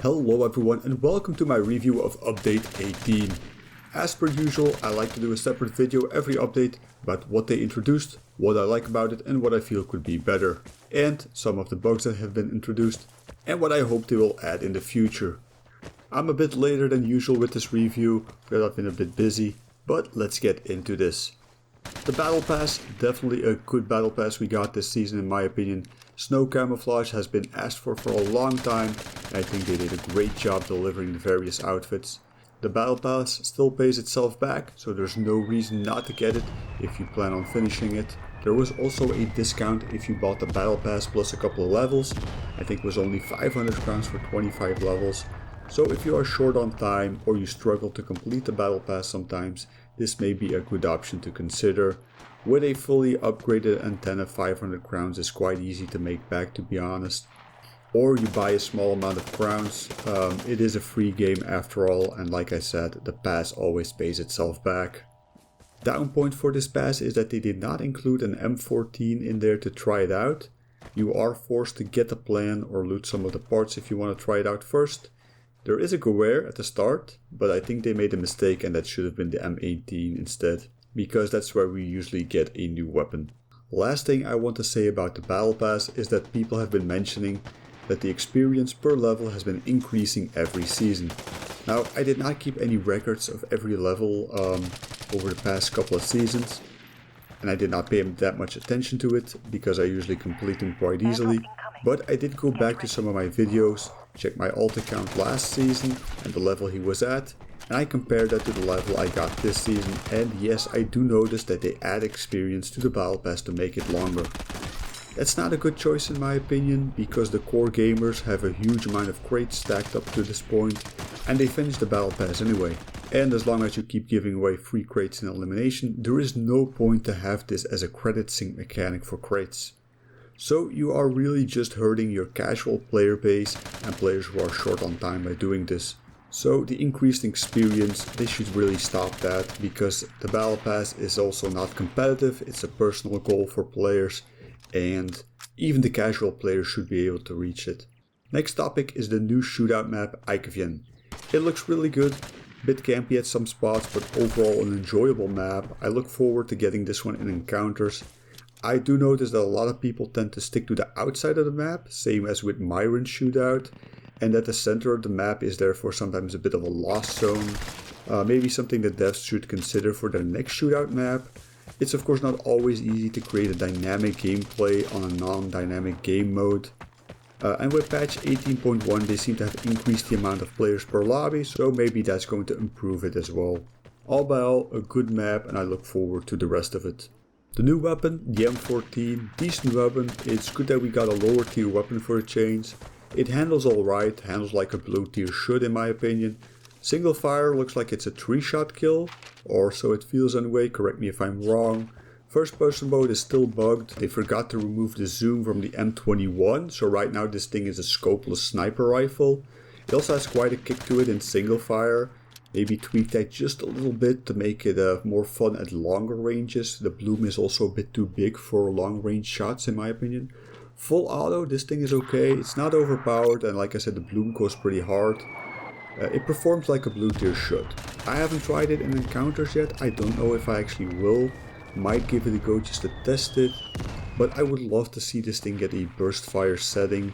Hello everyone and welcome to my review of update 18. As per usual, I like to do a separate video every update about what they introduced, what I like about it and what I feel could be better, and some of the bugs that have been introduced and what I hope they will add in the future. I'm a bit later than usual with this review because I've been a bit busy, but let's get into this. The Battle Pass, definitely a good Battle Pass we got this season in my opinion. Snow camouflage has been asked for a long time, and I think they did a great job delivering the various outfits. The Battle Pass still pays itself back, so there's no reason not to get it if you plan on finishing it. There was also a discount if you bought the Battle Pass plus a couple of levels. I think it was only 500 crowns for 25 levels. So if you are short on time or you struggle to complete the Battle Pass sometimes, this may be a good option to consider. With a fully upgraded antenna, 500 crowns is quite easy to make back, to be honest. Or you buy a small amount of crowns. It is a free game after all, and like I said, the pass always pays itself back. Down point for this pass is that they did not include an M14 in there to try it out. You are forced to get the plan or loot some of the parts if you want to try it out first. There is a Gewehr at the start, but I think they made a mistake and that should have been the M18 instead, because that's where we usually get a new weapon. Last thing I want to say about the Battle Pass is that people have been mentioning that the experience per level has been increasing every season. Now, I did not keep any records of every level over the past couple of seasons, and I did not pay that much attention to it because I usually complete them quite easily. But I did go back to some of my videos, check my alt account last season and the level he was at, and I compared that to the level I got this season, and yes, I do notice that they add experience to the Battle Pass to make it longer. That's not a good choice in my opinion, because the core gamers have a huge amount of crates stacked up to this point, and they finish the Battle Pass anyway. And as long as you keep giving away free crates in elimination, there is no point to have this as a credit sync mechanic for crates. So you are really just hurting your casual player base and players who are short on time by doing this. So the increased experience, they should really stop that, because the Battle Pass is also not competitive, it's a personal goal for players, and even the casual players should be able to reach it. Next topic is the new shootout map Eikeveen. It looks really good, a bit campy at some spots, but overall an enjoyable map. I look forward to getting this one in encounters. I do notice that a lot of people tend to stick to the outside of the map, same as with Myron's shootout, and that the center of the map is therefore sometimes a bit of a lost zone. Maybe something that devs should consider for their next shootout map. It's of course not always easy to create a dynamic gameplay on a non-dynamic game mode. And with patch 18.1 they seem to have increased the amount of players per lobby, so maybe that's going to improve it as well. All by all, a good map, and I look forward to the rest of it. The new weapon, the M14, decent weapon. It's good that we got a lower tier weapon for a change. It handles alright, handles like a blue tier should in my opinion. Single fire looks like it's a 3-shot kill, or so it feels anyway, correct me if I'm wrong. First person mode is still bugged, they forgot to remove the zoom from the M21, so right now this thing is a scopeless sniper rifle. It also has quite a kick to it in single fire. Maybe tweak that just a little bit to make it more fun at longer ranges. The bloom is also a bit too big for long range shots in my opinion. Full auto, this thing is okay, it's not overpowered, and like I said, the bloom goes pretty hard. It performs like a blue tier should. I haven't tried it in encounters yet, I don't know if I actually will. Might give it a go just to test it, but I would love to see this thing get a burst fire setting.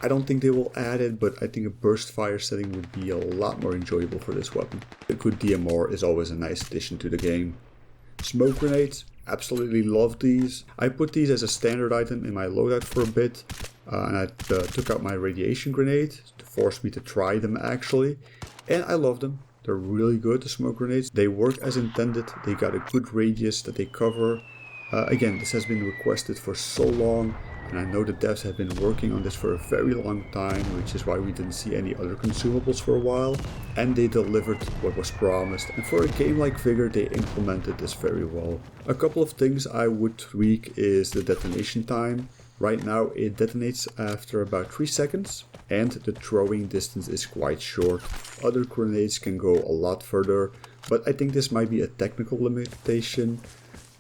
I don't think they will add it, but I think a burst fire setting would be a lot more enjoyable for this weapon. A good DMR is always a nice addition to the game. Smoke grenades, absolutely love these. I put these as a standard item in my loadout for a bit, and I took out my radiation grenade to force me to try them actually, and I love them. They're really good, the smoke grenades. They work as intended, they got a good radius that they cover. Again, this has been requested for so long, and I know the devs have been working on this for a very long time, which is why we didn't see any other consumables for a while. And they delivered what was promised, and for a game like Vigor they implemented this very well. A couple of things I would tweak is the detonation time. Right now it detonates after about 3 seconds, and the throwing distance is quite short. Other grenades can go a lot further, but I think this might be a technical limitation.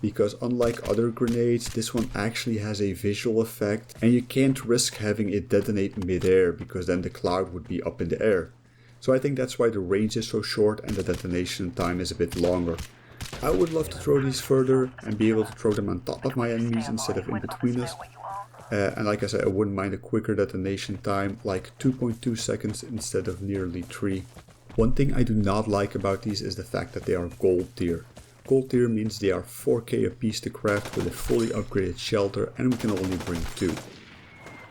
because unlike other grenades, this one actually has a visual effect and you can't risk having it detonate mid-air because then the cloud would be up in the air. So I think that's why the range is so short and the detonation time is a bit longer. I would love to throw these further and be able to throw them on top of my enemies instead of in between us. And like I said, I wouldn't mind a quicker detonation time, like 2.2 seconds instead of nearly 3. One thing I do not like about these is the fact that they are gold tier. Gold tier means they are 4k a piece to craft with a fully upgraded shelter and we can only bring 2.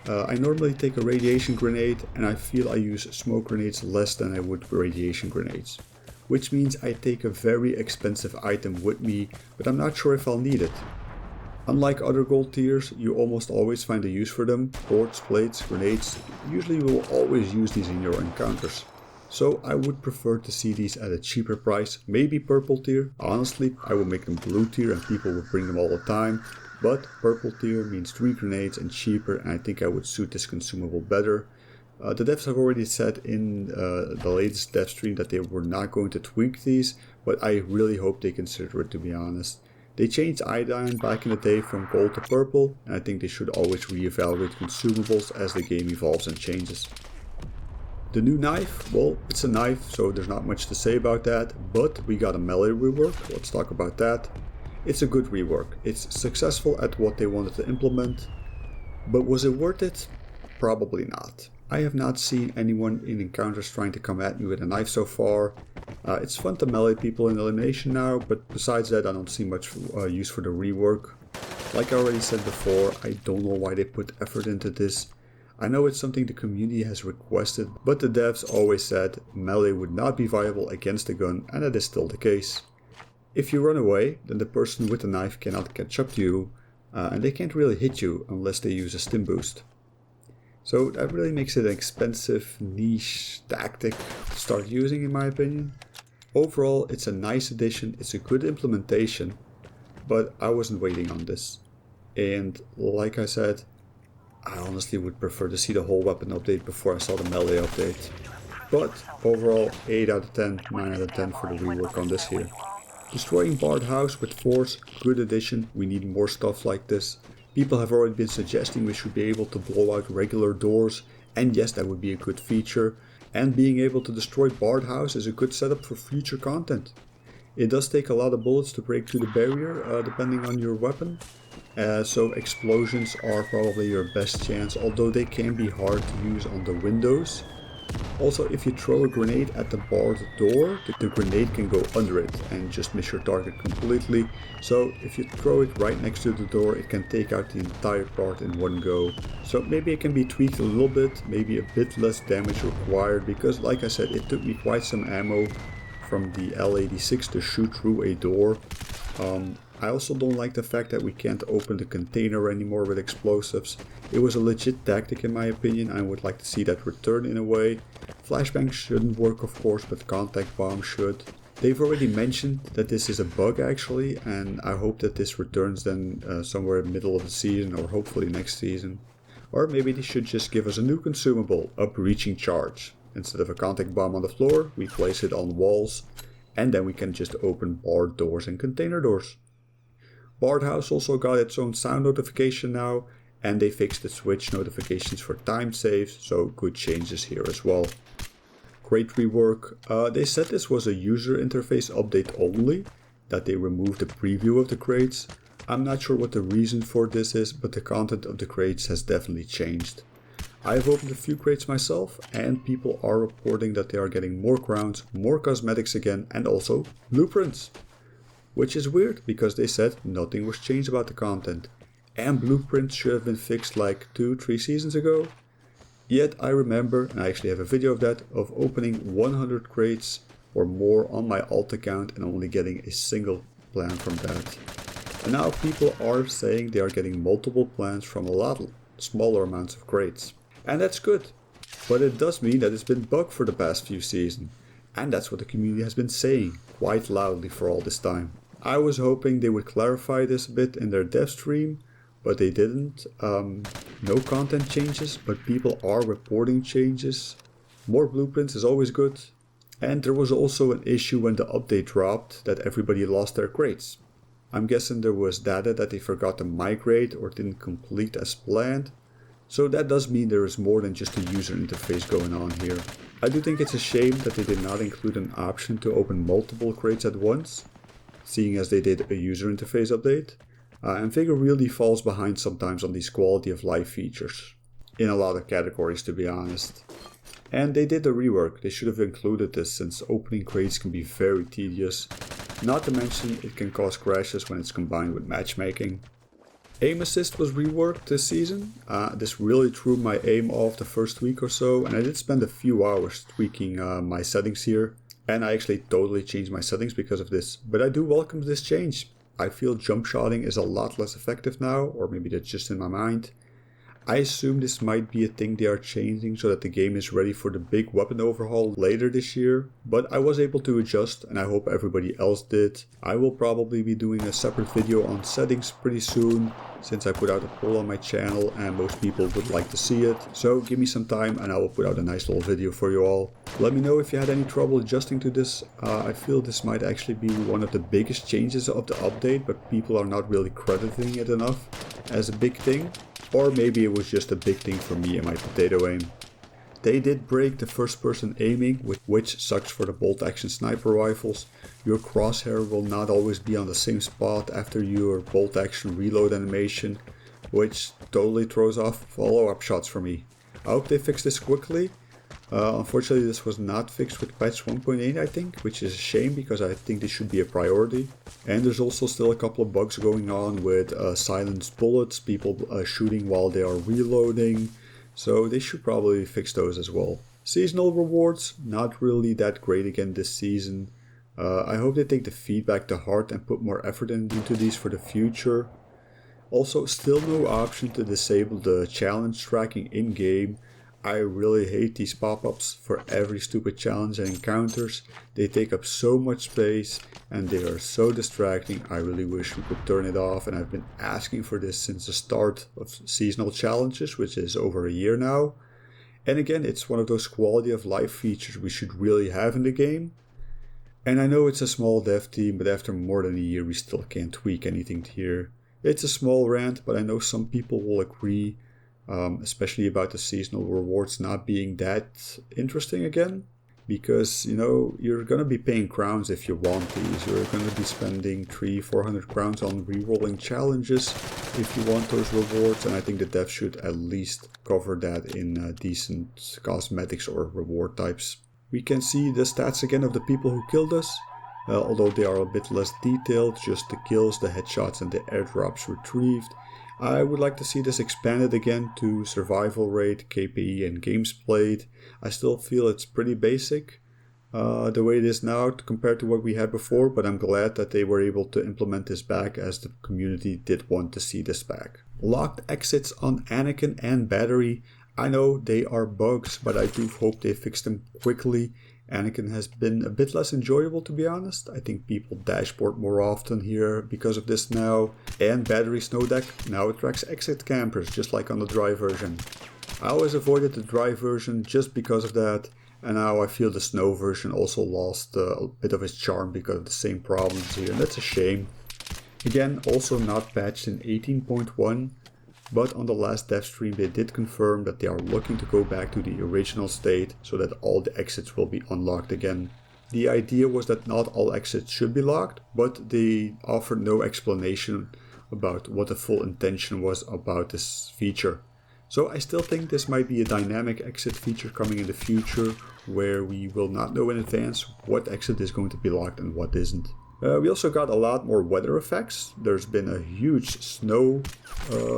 I normally take a radiation grenade and I feel I use smoke grenades less than I would radiation grenades. Which means I take a very expensive item with me, but I'm not sure if I'll need it. Unlike other gold tiers, you almost always find a use for them. Boards, plates, grenades, usually you will always use these in your encounters. So I would prefer to see these at a cheaper price, maybe purple tier. Honestly, I will make them blue tier and people will bring them all the time. But purple tier means 3 grenades and cheaper, and I think I would suit this consumable better. The devs have already said in the latest dev stream that they were not going to tweak these, but I really hope they consider it, to be honest. They changed iodine back in the day from gold to purple, and I think they should always reevaluate consumables as the game evolves and changes. The new knife, well, it's a knife, so there's not much to say about that, but we got a melee rework, let's talk about that. It's a good rework, it's successful at what they wanted to implement, but was it worth it? Probably not. I have not seen anyone in encounters trying to come at me with a knife so far. It's fun to melee people in elimination now, but besides that I don't see much use for the rework. Like I already said before, I don't know why they put effort into this. I know it's something the community has requested, but the devs always said melee would not be viable against a gun, and that is still the case. If you run away, then the person with the knife cannot catch up to you, and they can't really hit you unless they use a stim boost. So that really makes it an expensive niche tactic to start using, in my opinion. Overall, it's a nice addition, it's a good implementation, but I wasn't waiting on this. And like I said, I honestly would prefer to see the whole weapon update before I saw the melee update. But overall, 8 out of 10, 9 out of 10 for the rework on this here. Destroying Barred House with force, good addition, we need more stuff like this. People have already been suggesting we should be able to blow out regular doors, and yes, that would be a good feature. And being able to destroy Barred House is a good setup for future content. It does take a lot of bullets to break through the barrier, depending on your weapon. So explosions are probably your best chance, although they can be hard to use on the windows. Also, if you throw a grenade at the barred door, the grenade can go under it and just miss your target completely. So if you throw it right next to the door, it can take out the entire part in one go. So maybe it can be tweaked a little bit, maybe a bit less damage required, because like I said, it took me quite some ammo from the L86 to shoot through a door. I also don't like the fact that we can't open the container anymore with explosives. It was a legit tactic in my opinion, and I would like to see that return in a way. Flashbang shouldn't work of course, but contact bomb should. They've already mentioned that this is a bug actually, and I hope that this returns then somewhere in the middle of the season or hopefully next season. Or maybe they should just give us a new consumable, a breaching charge. Instead of a contact bomb on the floor, we place it on walls, and then we can just open barred doors and container doors. Barred House also got its own sound notification now, and they fixed the switch notifications for time saves, so good changes here as well. Great rework. They said this was a user interface update only, that they removed the preview of the crates. I'm not sure what the reason for this is, but the content of the crates has definitely changed. I've opened a few crates myself, and people are reporting that they are getting more crowns, more cosmetics again, and also blueprints. Which is weird, because they said nothing was changed about the content. And blueprints should have been fixed like 2-3 seasons ago. Yet I remember, and I actually have a video of that, of opening 100 crates or more on my alt account and only getting a single plan from that. And now people are saying they are getting multiple plans from a lot smaller amounts of crates. And that's good. But it does mean that it's been bugged for the past few seasons. And that's what the community has been saying quite loudly for all this time. I was hoping they would clarify this a bit in their dev stream, but they didn't. No content changes, but people are reporting changes. More blueprints is always good. And there was also an issue when the update dropped that everybody lost their crates. I'm guessing there was data that they forgot to migrate or didn't complete as planned. So that does mean there is more than just a user interface going on here. I do think it's a shame that they did not include an option to open multiple crates at once, seeing as they did a user interface update. And Vigor really falls behind sometimes on these quality of life features, in a lot of categories to be honest. And they did a rework. They should have included this since opening crates can be very tedious, not to mention it can cause crashes when it's combined with matchmaking. Aim assist was reworked this season. This really threw my aim off the first week or so, and I did spend a few hours tweaking my settings here, and I actually totally changed my settings because of this, but I do welcome this change. I feel jump shotting is a lot less effective now, or maybe that's just in my mind. I assume this might be a thing they are changing so that the game is ready for the big weapon overhaul later this year, but I was able to adjust and I hope everybody else did. I will probably be doing a separate video on settings pretty soon, since I put out a poll on my channel and most people would like to see it. So give me some time and I will put out a nice little video for you all. Let me know if you had any trouble adjusting to this. I feel this might actually be one of the biggest changes of the update, but people are not really crediting it enough as a big thing. Or maybe it was just a big thing for me and my potato aim. They did break the first person aiming, which sucks for the bolt action sniper rifles. Your crosshair will not always be on the same spot after your bolt action reload animation, which totally throws off follow-up shots for me. I hope they fix this quickly. Unfortunately this was not fixed with patch 1.8 I think, which is a shame because I think this should be a priority. And there's also still a couple of bugs going on with silenced bullets, people shooting while they are reloading, so they should probably fix those as well. Seasonal rewards, not really that great again this season. I hope they take the feedback to heart and put more effort into these for the future. Also, still no option to disable the challenge tracking in-game. I really hate these pop-ups for every stupid challenge and encounters. They take up so much space and they are so distracting. I really wish we could turn it off, and I've been asking for this since the start of seasonal challenges, which is over a year now. And again, it's one of those quality of life features we should really have in the game. And I know it's a small dev team, but after more than a year we still can't tweak anything here. It's a small rant, but I know some people will agree. Especially about the seasonal rewards not being that interesting again, because you know you're gonna be paying crowns if you want these. You're gonna be spending 300-400 crowns on rerolling challenges if you want those rewards, and I think the devs should at least cover that in decent cosmetics or reward types. We can see the stats again of the people who killed us, although they are a bit less detailed, just the kills, the headshots and the airdrops retrieved. I would like to see this expanded again to survival rate, KPI and games played. I still feel it's pretty basic the way it is now compared to what we had before, but I'm glad that they were able to implement this back as the community did want to see this back. Locked exits on Anakin and Battery. I know they are bugs, but I do hope they fix them quickly. Anakin has been a bit less enjoyable, to be honest. I think people dashboard more often here because of this now. And Battery Snow Deck now attracts exit campers, just like on the dry version. I always avoided the dry version just because of that, and now I feel the snow version also lost a bit of its charm because of the same problems here, and that's a shame. Again, also not patched in 18.1. But on the last dev stream they did confirm that they are looking to go back to the original state so that all the exits will be unlocked again. The idea was that not all exits should be locked, but they offered no explanation about what the full intention was about this feature. So I still think this might be a dynamic exit feature coming in the future, where we will not know in advance what exit is going to be locked and what isn't. We also got a lot more weather effects. There's been a huge snow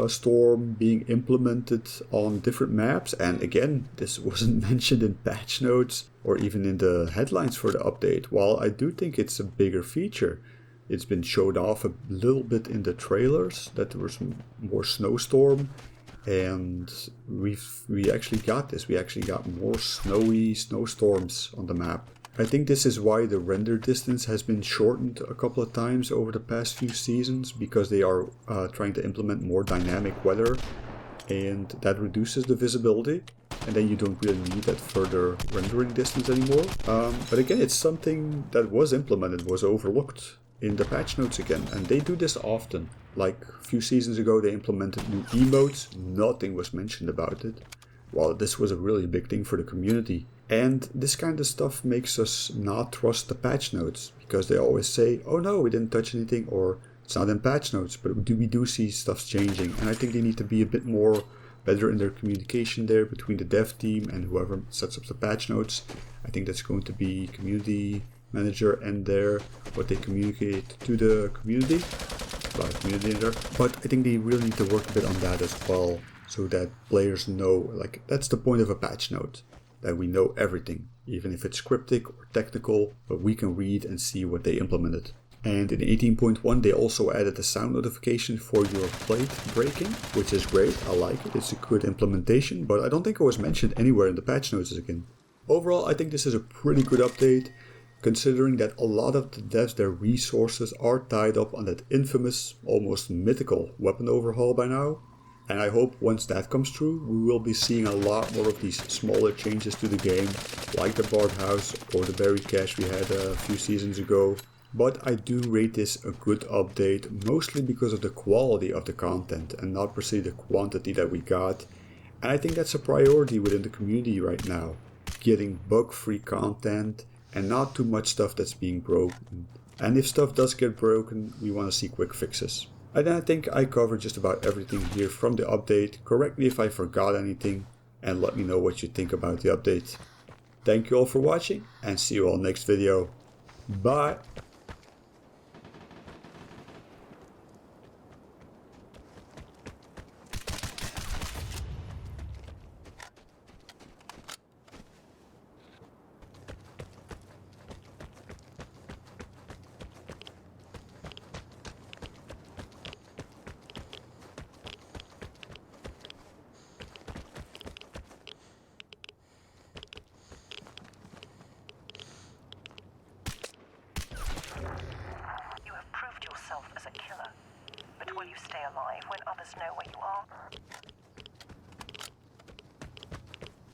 storm being implemented on different maps, and again, this wasn't mentioned in patch notes or even in the headlines for the update. While I do think it's a bigger feature, it's been showed off a little bit in the trailers that there was more snowstorm, and we actually got this. We actually got more snowy snowstorms on the map. I think this is why the render distance has been shortened a couple of times over the past few seasons, because they are trying to implement more dynamic weather, and that reduces the visibility, and then you don't really need that further rendering distance anymore. But again, it's something that was implemented, was overlooked in the patch notes again, and they do this often. Like a few seasons ago they implemented new emotes, nothing was mentioned about it. Well, this was a really big thing for the community. And this kind of stuff makes us not trust the patch notes, because they always say, oh no, we didn't touch anything, or it's not in patch notes, but we do see stuff changing. And I think they need to be a bit more better in their communication there between the dev team and whoever sets up the patch notes. I think that's going to be community manager and what they communicate to the community, about community in there. But I think they really need to work a bit on that as well, so that players know, like, that's the point of a patch note, that we know everything, even if it's cryptic or technical, but we can read and see what they implemented. And in 18.1 they also added a sound notification for your plate breaking, which is great. I like it, it's a good implementation, but I don't think it was mentioned anywhere in the patch notes again. Overall, I think this is a pretty good update, considering that a lot of the devs, their resources are tied up on that infamous, almost mythical weapon overhaul by now. And I hope once that comes true, we will be seeing a lot more of these smaller changes to the game, like the Bard House or the Buried Cache we had a few seasons ago. But I do rate this a good update, mostly because of the quality of the content and not per se the quantity that we got. And I think that's a priority within the community right now, getting bug-free content and not too much stuff that's being broken. And if stuff does get broken, we want to see quick fixes. And I think I covered just about everything here from the update. Correct me if I forgot anything, and let me know what you think about the update. Thank you all for watching, and see you all next video. Bye! As a killer, but will you stay alive when others know where you are?